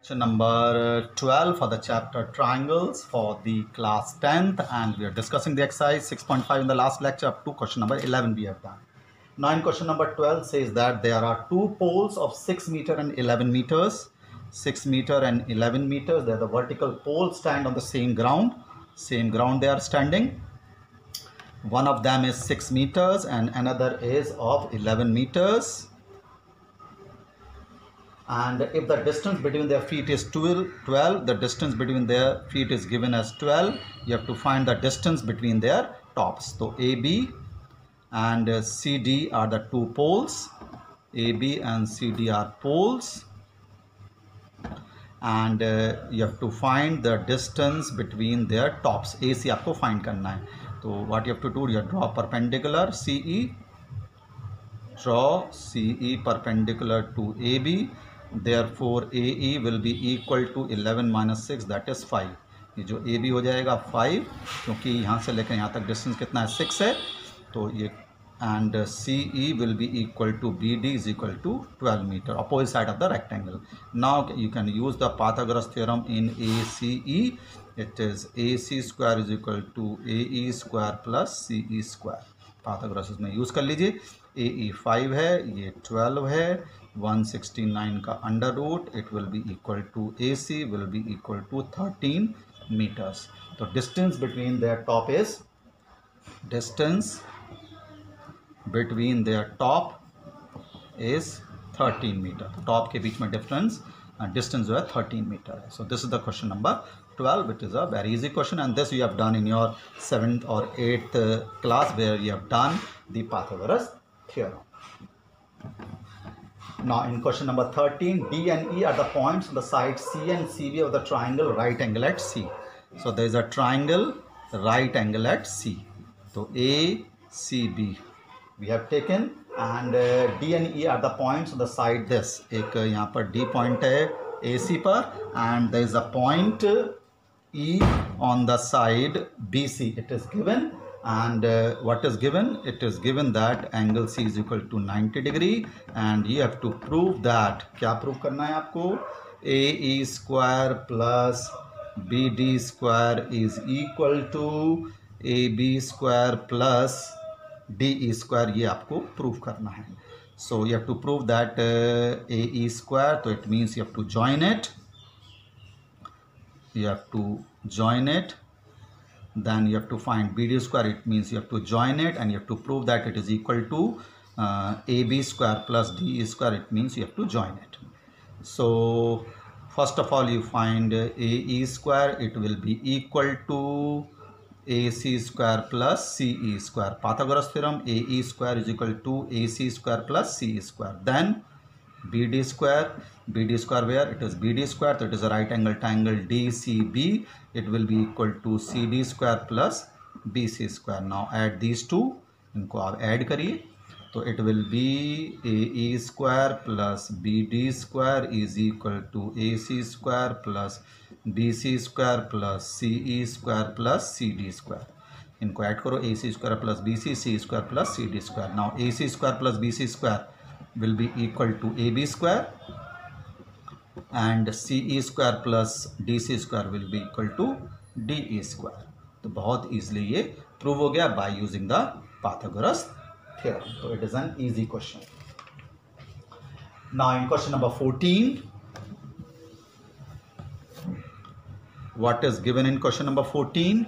Question number 12 for the chapter triangles for the class 10th, and we are discussing the exercise 6.5 in the last lecture up to question number 11 we have done. Now in question number 12 says that there are two poles of 6 meter and 11 meters. 6 meter and 11 meters, they are the vertical poles, stand on the same ground they are standing. One of them is 6 meters and another is of 11 meters. And if the distance between their feet is 12, the distance between their feet is given as 12. You have to find the distance between their tops. So AB and CD are the two poles. AB and CD are poles. And you have to find the distance between their tops. AC आपको find करना है. So what you have to do, you draw perpendicular CE. Draw CE perpendicular to AB. Therefore AE will be equal to 11 minus 6, that is 5. ये जो AB हो जाएगा 5, क्योंकि यहाँ से लेकर यहाँ तक डिस्टेंस कितना है 6 है, तो ये and CE will be equal to BD is equal to 12 meter, opposite side of the rectangle. Now you can use the Pythagoras theorem in ACE. It is AC square is equal to AE square plus CE square. Pythagoras इसमें use कर लीजिए. AE 5 है, ये 12 है, 169 का under root, it will be equal to AC will be equal to 13 meters. तो distance between their top is, distance between their top is 13 metre. Top के बीच में डिस्टेंस जो है 13 मीटर है. So this is the question number 12. It is a very easy question, and this you have done in your 7th or 8th class where you have done the Pythagoras theorem. Now in question number 13, D and E are the points on the side C and CB of the triangle right angle at C. So there is a triangle right angle at C. So ACB we have taken, and D and E are the points on the side this. एक यहाँ पर D point है AC पर, and there is a point E on the side BC. It is given, and what is given? It is given that angle C is equal to 90 degree, and you have to prove that. क्या prove करना है आपको? AE square plus BD square is equal to AB square plus DE square. ये आपको prove करना है. So you have to prove that AE square, so it means you have to join it. You have to join it. Then you have to find BD square, it means you have to join it, and you have to prove that it is equal to AB square plus DE square, it means you have to join it. So first of all you find AE square, it will be equal to AC square plus CE square. Pythagoras theorem, AE square is equal to AC square plus CE square. Then BD square where? It is BD square, so it is a right angle triangle DCB. It will be equal to CD square plus BC square. Now add these two, इनको आप add करिए, तो it will be AE square plus BD square is equal to AC square plus BC square plus CE square plus CD square. इनको add करो, AC square plus BC, C square plus CD square. Now AC square plus BC square will be equal to AB square, and CE square plus DC square will be equal to DE square. तो बहुत easily ये prove हो गया by using the Pythagoras theorem. So it is an easy question. Now in question number 14, what is given in question number 14?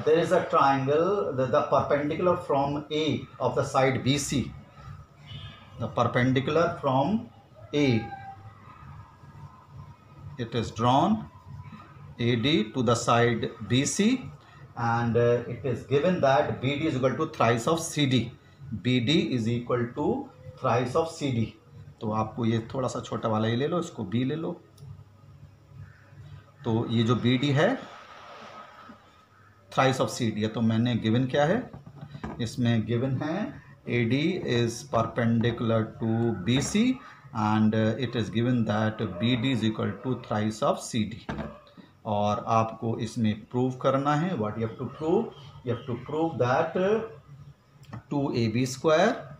There is a triangle, the perpendicular from A of the side BC. The perpendicular from A, it is drawn AD to the side BC, and it is given that BD is equal to thrice of CD. BD is equal to thrice of CD. तो आपको ये थोड़ा सा छोटा वाला ये ले लो, इसको B ले लो. तो ये जो BD है thrice of CD है, तो मैंने given क्या है? इसमें given है AD is perpendicular to BC, and it is given that BD is equal to thrice of CD. और आपको इसमें प्रूव करना है. What you have to prove? You have to prove that 2AB square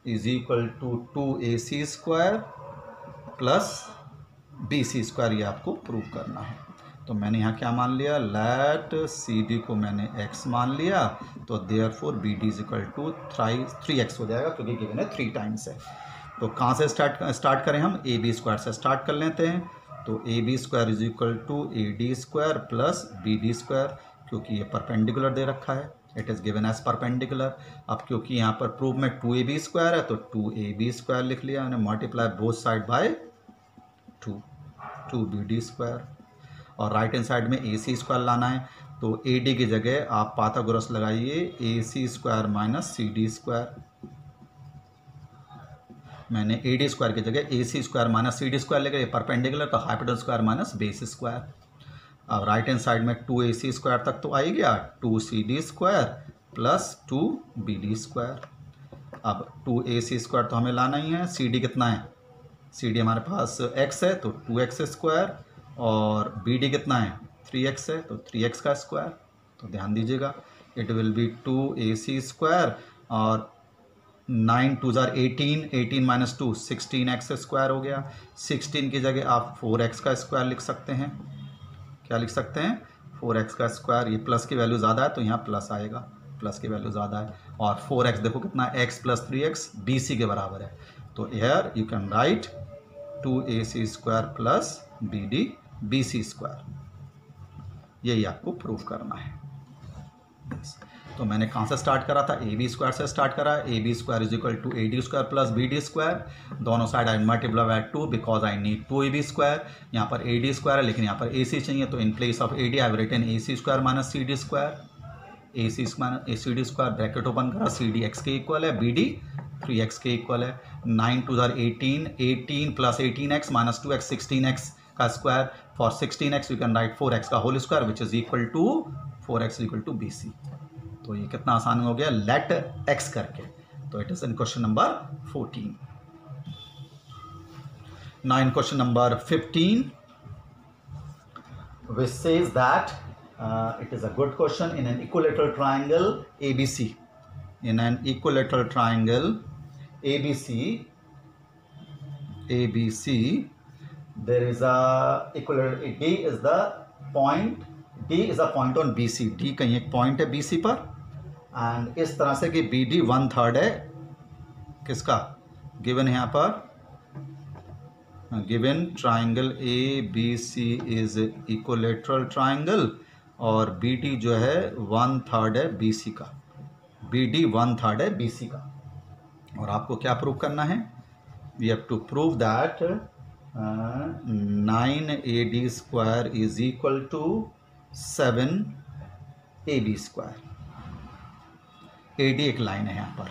is equal to 2AC square plus B C square, ये आपको prove करना है। तो मैंने यहाँ क्या मान लिया, लेट सी डी को मैंने x मान लिया, तो therefore B D is equal to 3x हो जाएगा, क्योंकि गिवन है 3 टाइम्स है। तो कहाँ से स्टार्ट करें हम, ए बी स्क्वायर से स्टार्ट कर लेते हैं। तो A B square is equal to A D square plus B D square, क्योंकि ये परपेंडिकुलर दे रखा है, it is given as perpendicular. अब क्योंकि यहाँ पर प्रूफ में 2ab स्क्वायर है, तो 2ab स्क्वायर लिख लिया मैंने, multiply both side by 2bd square. और राइट हैंड साइड में ac स्क्वायर लाना है, तो ad की जगह आप पाइथागोरस लगाइए, ac square minus cd square. मैंने ad स्क्वायर की जगह ac square minus cd square लेकर, परपेंडिकुलर तो hypotenuse square minus base square. अब राइट हैंड साइड में 2ac स्क्वायर तक तो आ ही गया, 2cd square plus 2bd square. अब 2ac स्क्वायर तो हमें लाना ही है, cd कितना है, cd हमारे पास x है, तो 2x स्क्वायर, और bd कितना है 3x है, तो 3x का स्क्वायर। तो ध्यान दीजिएगा, it will B 2ac square, और 9 2 जार 18, 18 माइनस 2 16x स्क्वायर हो गया। 16 की जगह आप 4x का स्क्वायर लिख सकते हैं, क्या लिख सकते हैं, 4x का स्क्वायर। ये प्लस की वैल्यू ज़्यादा है तो यहाँ प्लस आएगा, प्लस की वैल्यू ज़्यादा है। और 4x देखो कितना, x प्लस 3x bc के बराबर है, तो here you can write 2ac square plus bd bc square, यही आपको प्रूव करना है। तो मैंने कहाँ से स्टार्ट करा था, ए बी स्क्वायर से स्टार्ट करा, A B square is equal to A D square plus B D square. दोनों side I multiply by 2 because I need 2ab square. यहाँ पर ए डी स्क्वायर है लेकिन यहाँ पर ए सी चाहिए, तो in place of A D I written A C square minus C D square, A C D square bracket open करा, C D X के इक्वल है, बी डी 3x के इक्वल है। 9 2 jar 18, 18 plus 18x minus 2x 16x का square. For 16x you can write 4x का whole square which is equal to 4x equal to B C. तो ये कितना आसान हो गया, लेट x करके। तो it is in question number 14। Now in question number 15 which says that it is a good question in an equilateral triangle ABC. In an equilateral triangle ABC, there is a equilateral, D is the point, D is a point on BC, D कहीं एक point है BC पर, and इस तरह से कि BD 1/3 है किसका, गिवन है यहाँ पर, given triangle ABC is equilateral triangle, और BD जो है 1/3 है BC का, BD 1/3 है BC का। और आपको क्या प्रूव करना है, we have to prove that 9AD square is equal to 7AB square. AD एक लाइन है यहाँ पर,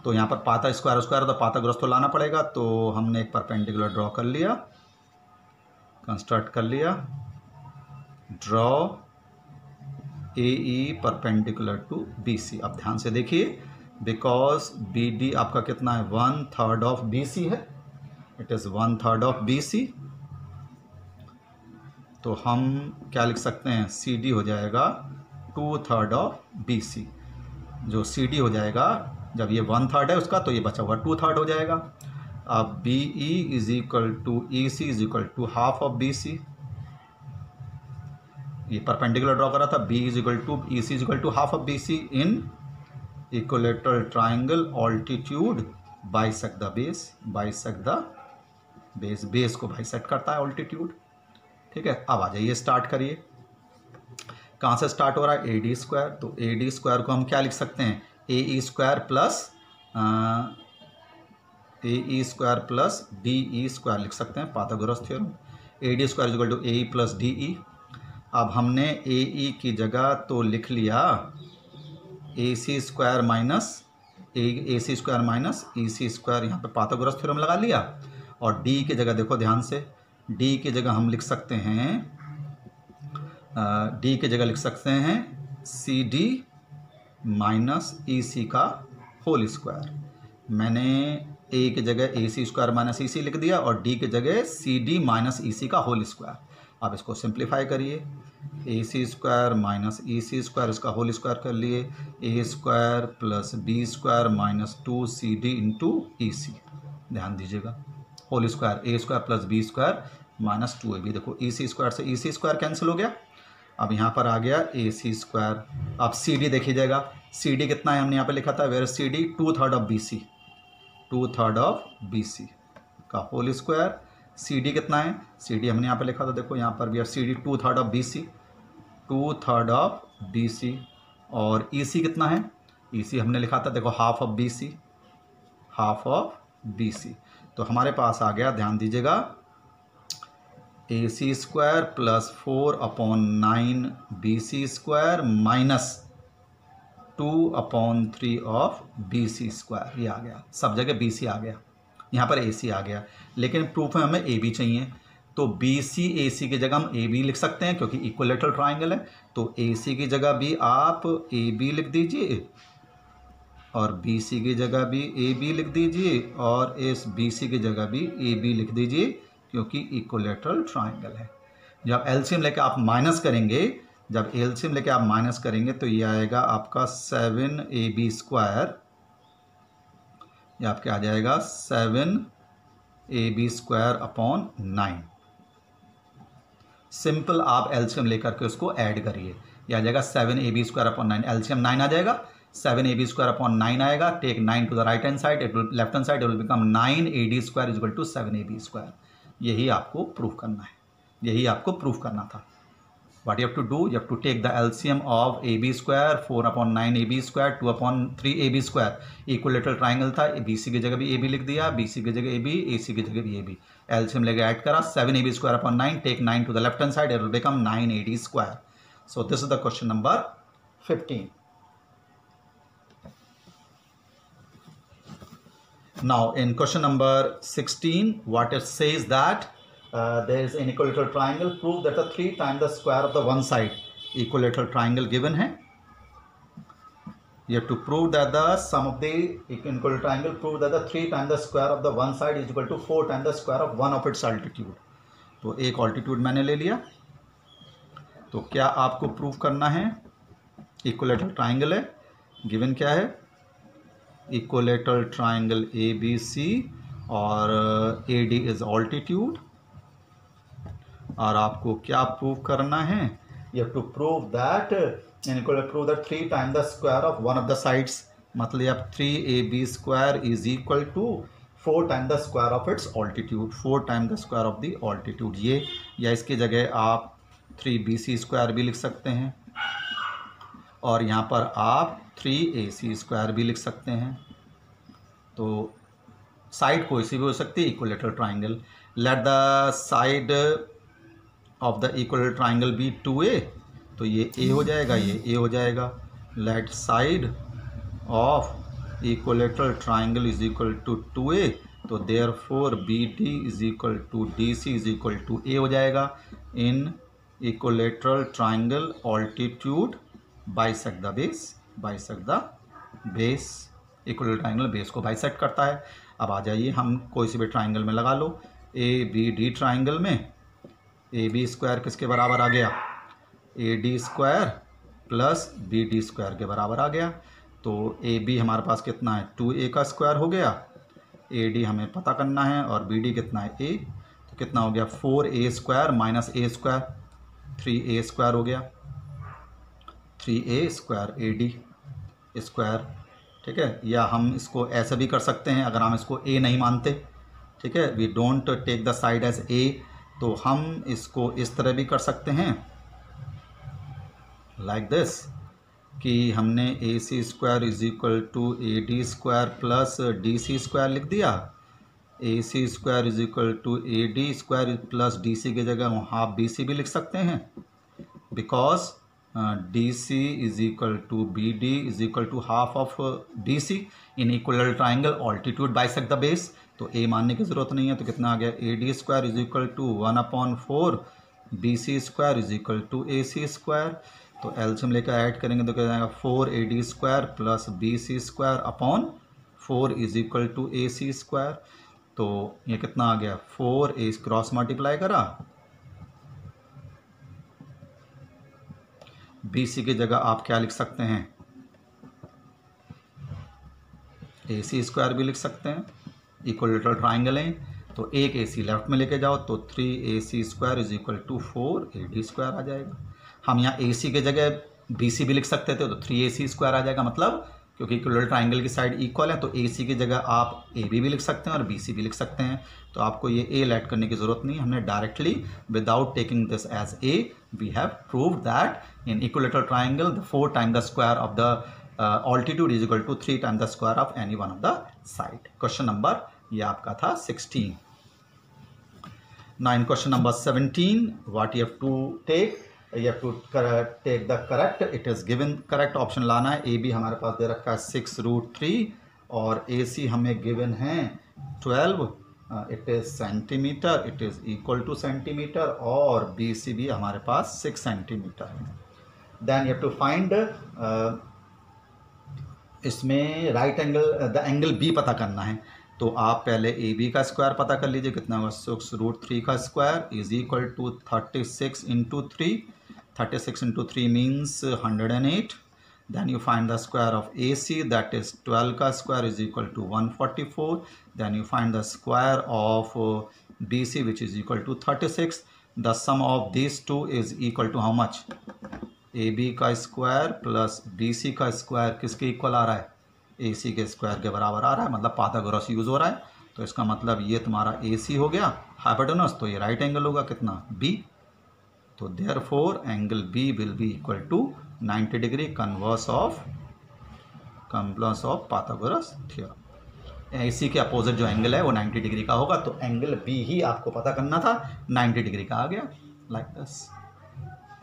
तो यहाँ पर पाथा स्क्वायर स्क्वायर तो पाथागोरस तो लाना पड़ेगा, तो हमने एक परपेंडिकुलर ड्रॉ कर लिया, कंस्ट्रक्ट कर लिया, draw AE perpendicular to BC। अब ध्यान से देखिए, बिकॉज BD आपका कितना है 1/3 ऑफ BC है, इट इज़ 1/3 ऑफ BC, तो हम क्या लिख सकते हैं, CD हो जाएगा 2/3 ऑफ BC। जो CD हो जाएगा, जब ये 1/3 है उसका, तो ये बचा हुआ 2/3 हो जाएगा। अब BE is equal to EC is equal to half of BC। ये परपेंडिकुलर ड्रॉ करा था, B is equal to EC is equal to half of BC in equilateral triangle altitude bisect the base, bisect the base, base को bisect करता है altitude. ठीक है, अब आ जाइए स्टार्ट करिए, कहाँ से स्टार्ट हो रहा है, AD स्क्वायर। तो AD स्क्वायर को हम क्या लिख सकते हैं, AE square plus DE square लिख सकते हैं, Pythagoras theorem. AD square is equal to AE plus DE। अब हमने AE की जगह तो लिख लिया AC square minus EC square, यहाँ पे पाइथागोरस थ्योरम लगा लिया। और D की जगह देखो ध्यान से, D की जगह हम लिख सकते हैं, D की जगह लिख सकते हैं CD माइनस EC का होल स्क्वायर। मैंने A की जगह AC स्क्वायर माइनस EC लिख दिया, और D की जगह CD माइनस EC का होल स्क्वायर। अब इसको सिंप्लीफाई करिए, AC square minus EC square, इसका होल स्क्वायर कर लिए, A square plus B square minus 2CD into EC। ध्यान दीजिएगा, whole square A square plus B square minus 2ab। देखो EC² से EC² कैंसिल हो गया। अब यहाँ पर आ गया AC²। अब CD देखिएगा, CD कितना है हमने यहाँ पे लिखा था, where CD 2/3 of BC, 2/3 of BC का होल स्क्वायर। CD कितना है, CD हमने यहाँ पे लिखा था, देखो यहाँ पर भी CD 2/3 of BC, 2/3 of BC। और EC कितना है, EC हमने लिखा था देखो half of BC, half of BC। तो हमारे पास आ गया, ध्यान दीजिएगा, AC² plus 4/9 BC² minus 2/3 of BC²। ये आ गया, सब जगह BC आ गया, यहाँ पर AC आ गया, लेकिन प्रूफ में हमें AB चाहिए। तो BC AC की जगह हम AB लिख सकते हैं क्योंकि इक्विलेटरल ट्राइंगल है। तो AC की जगह भी आप AB लिख दीजिए और BC की जगह भी AB लिख दीजिए और इस BC की जगह भी AB लिख दीजिए क्योंकि इक्विलेटरल ट्राइंगल है। जब एलसीएम लेके आप माइनस करेंगे, जब एलसीएम लेके आप माइनस करेंगे तो ये आएगा आपका 7AB², ये आपके आ जाएगा 7AB²/9। सिंपल आप एलसीएम लेकर के उसको ऐड करिए, ये आ जाएगा 7AB²/9। एलसीएम 9 आ जाएगा, 7AB²/9 आएगा। Take 9 to the right hand side, it will left hand side, it will become 9AD² = 7AB²। यही आपको प्रूफ करना है, यही आपको प्रूफ करना था। What you have to do, you have to take the LCM of AB², 4/9 AB², 2/3 AB²। Equilateral triangle था, BC की जगह भी AB लिख दिया, BC की जगह AB, AC की जगह भी AB। LCM लेके ऐड करा, 7AB²/9, take 9 to the left hand side, it will become 9AD²। So this is the question number 15. Now in question number 16, what it says that there is an equilateral triangle, prove that the 3 times the square of the one side, equilateral triangle given है, you have to prove that the sum of the equilateral triangle, prove that the 3 times the square of the one side is equal to 4 times the square of one of its altitude। तो एक altitude मैंने ले लिया, तो क्या आपको prove करना है, इक्विलेटरल ट्राइंगल है, गिवन क्या है, इक्विलेटरल ट्राइंगल ABC और AD इज ऑल्टीट्यूड। और आपको क्या प्रूव करना है, you have to prove that prove that 3 times the square of one of the sides, मतलब 3AB² is equal to 4 times the square of its altitude, 4 times the square of the altitude. ये या इसकी जगह आप 3BC² भी लिख सकते हैं और यहाँ पर आप 3AC² भी लिख सकते हैं। तो साइड कोई सी भी हो सकती है, equilateral triangle. Let the side of the equilateral triangle be 2A, तो ये A हो जाएगा, ये A हो जाएगा। Let side of equilateral triangle is equal to 2A, तो therefore BD is equal to DC is equal to A हो जाएगा। In equilateral triangle altitude bisect the base, bisect the base, equilateral triangle base को bisect करता है। अब आ जाइए, हम कोई सी भी ट्राइंगल में लगा लो, ABD ट्राइंगल में AB² किसके बराबर आ गया, AD² प्लस BD² के बराबर आ गया। तो AB हमारे पास कितना है, 2A का स्क्वायर हो गया, AD हमें पता करना है और BD कितना है A, तो कितना हो गया 4A² माइनस A², 3A² हो गया, 3A² AD²। ठीक है, या हम इसको ऐसे भी कर सकते हैं अगर हम इसको A नहीं मानते, ठीक है, we don't take the side as A, तो हम इसको इस तरह भी कर सकते हैं, लाइक दिस, कि हमने AC² is equal to AD² plus DC² लिख दिया, AC² is equal to AD² plus DC की जगह हम हाफ BC भी लिख सकते हैं, because DC is equal to BD is equal to half of DC in equilateral triangle altitude bisect the base. तो A मानने की जरूरत नहीं है, तो कितना आ गया, AD² is equal to 1/4 BC² is equal to AC²। तो एलसीएम लेकर ऐड करेंगे तो क्या जाएगा, 4AD² plus BC²/4 is equal to AC²। तो ये कितना आ गया, 4A क्रॉस मल्टीप्लाई करा, BC की जगह आप क्या लिख सकते हैं, AC² भी लिख सकते हैं, इक्विलेटरल ट्राइंगल है, तो एक AC लेफ्ट में लेके जाओ तो 3AC square is equal to 4AD square आ जाएगा। हम यहाँ AC के जगह BC भी लिख सकते थे, तो 3AC स्क्वायर आ जाएगा, मतलब क्योंकि इक्विलेटरल ट्राइंगल की साइड इक्वल है तो AC की जगह आप AB भी लिख सकते हैं और BC भी लिख सकते हैं। तो आपको ये A ऐड करने की ज़रूरत नहीं, हमने directly without taking this as A we have proved that in equilateral triangle the 4 time the square of the altitude is equal to 3 times the square of any one of the side. Question number ये आपका था 16. Now in question number 17, what you have to take? You have to take the correct. It is given correct option लाना है. AB हमारे पास दे रखा है 6√3 और AC हमें given है 12. It is centimeter. It is equal to centimeter और BC भी हमारे पास 6 centimeter है. Then you have to find इसमें right angle the angle B पता करना है। तो आप पहले ए बी का स्क्वायर पता कर लीजिए, कितना होगा 6√3 का square is equal to 36 into 3। 36 into 3 means 108। Then you find the square of A C that is 12 का square is equal to 144। Then you find the square of B C which is equal to 36। The sum of this two is equal to how much? A B का square plus B C का square किसके equal आ रहा है? ए C के square के बराबर आ रहा है, मतलब पाइथागोरस यूज हो रहा है। तो इसका मतलब ये तुम्हारा ए सी हो गया हाइपोटेनस, तो ये राइट एंगल होगा कितना? बी। तो therefore angle B will be equal to 90 degree converse of Pythagoras theorem. A C के अपोजिट जो एंगल है वो 90 डिग्री का होगा, तो एंगल बी ही आपको पता करना था, 90 डिग्री का आ गया like this.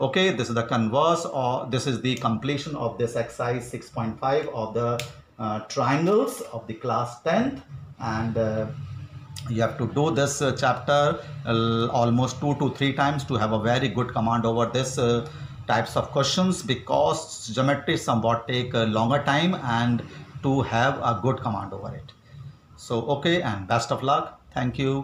Okay, this is the converse, or this is the completion of this exercise 6.5 of the triangles of the class 10th, and you have to do this chapter almost 2 to 3 times to have a very good command over this types of questions, because geometry somewhat take a longer time and to have a good command over it. So okay, and best of luck. Thank you.